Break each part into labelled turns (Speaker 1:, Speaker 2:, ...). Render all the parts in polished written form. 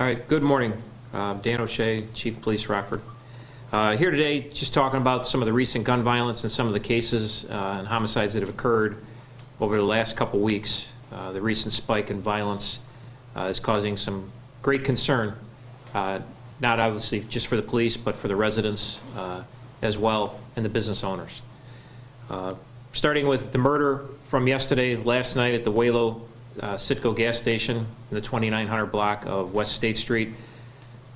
Speaker 1: All right, good morning. Dan O'Shea, Chief of Police, Rockford. Here today just talking about some of the recent gun violence and some of the cases and homicides that have occurred over the last couple weeks. The recent spike in violence is causing some great concern, not obviously just for the police, but for the residents as well, and the business owners. Starting with the murder from last night at the Waylo Citgo gas station in the 2900 block of West State Street.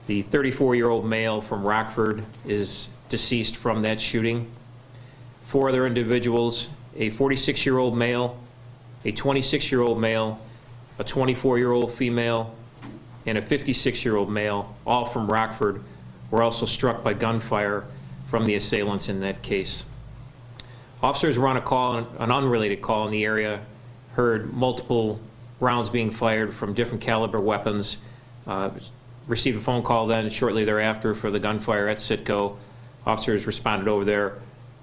Speaker 1: The 34-year-old male from Rockford is deceased from that shooting. 4 other individuals, a 46-year-old male, a 26-year-old male, a 24-year-old female, and a 56-year-old male, all from Rockford, were also struck by gunfire from the assailants in that case. Officers were on a call, an unrelated call in the area, heard multiple rounds being fired from different caliber weapons, received a phone call then shortly thereafter for the gunfire at Citgo. Officers responded over there.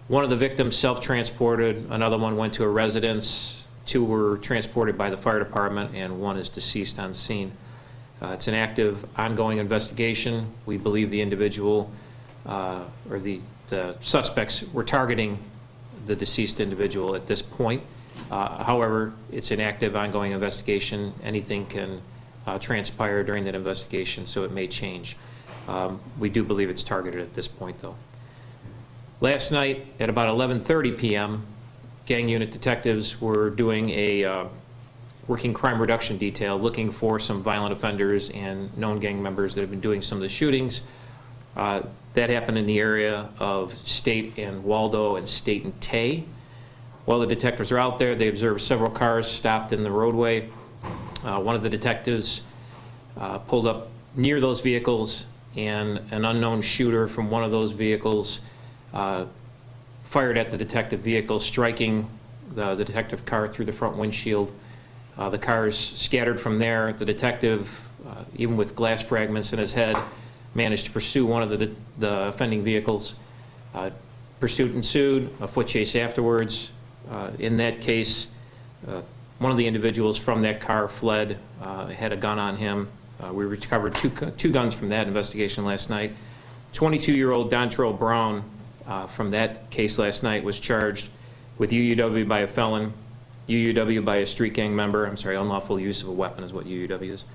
Speaker 1: One of the victims self-transported, another one went to a residence, 2 were transported by the fire department, and 1 is deceased on scene. It's an active, ongoing investigation. We believe the individual, or the suspects were targeting the deceased individual at this point. However, it's an active, ongoing investigation. Anything can transpire during that investigation, so it may change. We do believe it's targeted at this point, though. Last night at about 11:30 p.m., gang unit detectives were doing a working crime reduction detail looking for some violent offenders and known gang members that have been doing some of the shootings. That happened in the area of State and Waldo and State and Tay. While the detectives are out there, they observed several cars stopped in the roadway. One of the detectives pulled up near those vehicles, and an unknown shooter from one of those vehicles fired at the detective vehicle, striking the detective car through the front windshield. The cars scattered from there. The detective, even with glass fragments in his head, managed to pursue one of the offending vehicles. Pursuit ensued, a foot chase afterwards. In that case, one of the individuals from that car fled, had a gun on him. We recovered two guns from that investigation last night. 22-year-old Dontrell Brown from that case last night was charged with UUW by a felon, UUW by a street gang member, unlawful use of a weapon is what UUW is,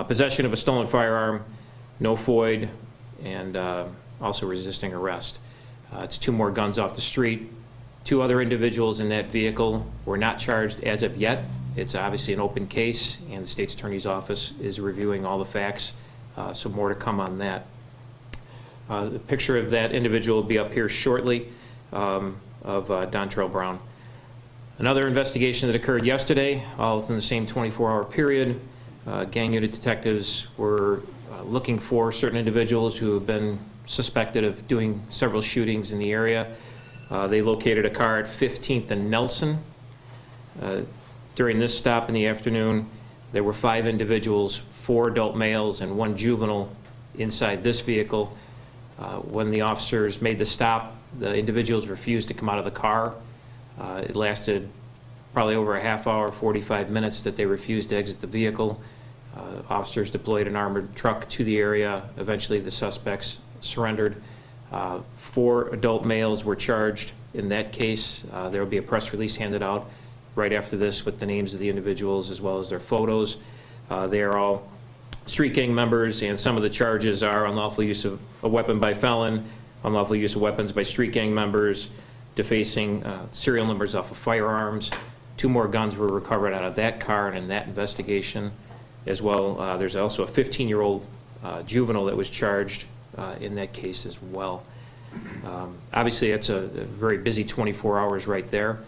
Speaker 1: possession of a stolen firearm, no FOID, and also resisting arrest. It's 2 more guns off the street. 2 other individuals in that vehicle were not charged as of yet. It's obviously an open case, and the State's Attorney's Office is reviewing all the facts, so more to come on that. The picture of that individual will be up here shortly, of Dontrell Brown. Another investigation that occurred yesterday, all within the same 24-hour period. Gang unit detectives were looking for certain individuals who have been suspected of doing several shootings in the area. They located a car at 15th and Nelson. During this stop in the afternoon, there were 5 individuals, 4 adult males and 1 juvenile inside this vehicle. When the officers made the stop, the individuals refused to come out of the car. It lasted probably over a half hour, 45 minutes that they refused to exit the vehicle. Officers deployed an armored truck to the area. Eventually the suspects surrendered. 4 adult males were charged in that case. There will be a press release handed out right after this with the names of the individuals as well as their photos. They are all street gang members, and some of the charges are unlawful use of a weapon by felon, unlawful use of weapons by street gang members, defacing serial numbers off of firearms. 2 more guns were recovered out of that car and in that investigation as well. There's also a 15-year-old juvenile that was charged in that case as well. Obviously, that's a very busy 24 hours right there.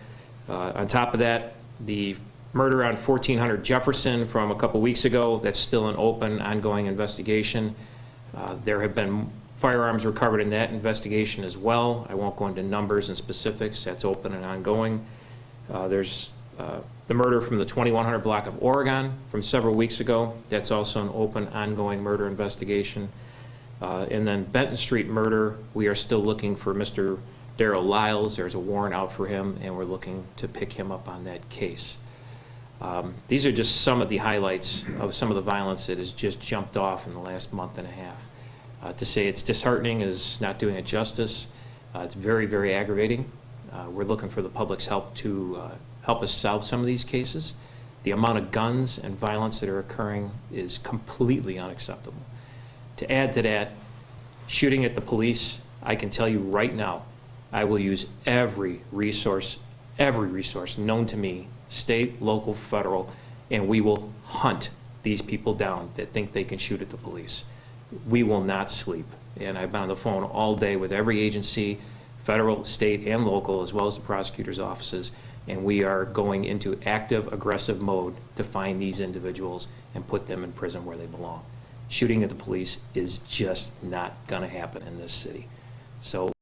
Speaker 1: On top of that, the murder on 1400 Jefferson from a couple weeks ago, that's still an open, ongoing investigation. There have been firearms recovered in that investigation as well. I won't go into numbers and specifics. That's open and ongoing. There's the murder from the 2100 block of Oregon from several weeks ago. That's also an open, ongoing murder investigation. And then Benton Street murder, we are still looking for Mr. Darrell Lyles. There's a warrant out for him, and we're looking to pick him up on that case. These are just some of the highlights of some of the violence that has just jumped off in the last month and a half. To say it's disheartening is not doing it justice. It's very, very aggravating. We're looking for the public's help to help us solve some of these cases. The amount of guns and violence that are occurring is completely unacceptable. To add to that, shooting at the police, I can tell you right now, I will use every resource known to me, state, local, federal, and we will hunt these people down that think they can shoot at the police. We will not sleep. And I've been on the phone all day with every agency, federal, state, and local, as well as the prosecutor's offices, and we are going into active, aggressive mode to find these individuals and put them in prison where they belong. Shooting at the police is just not going to happen in this city. So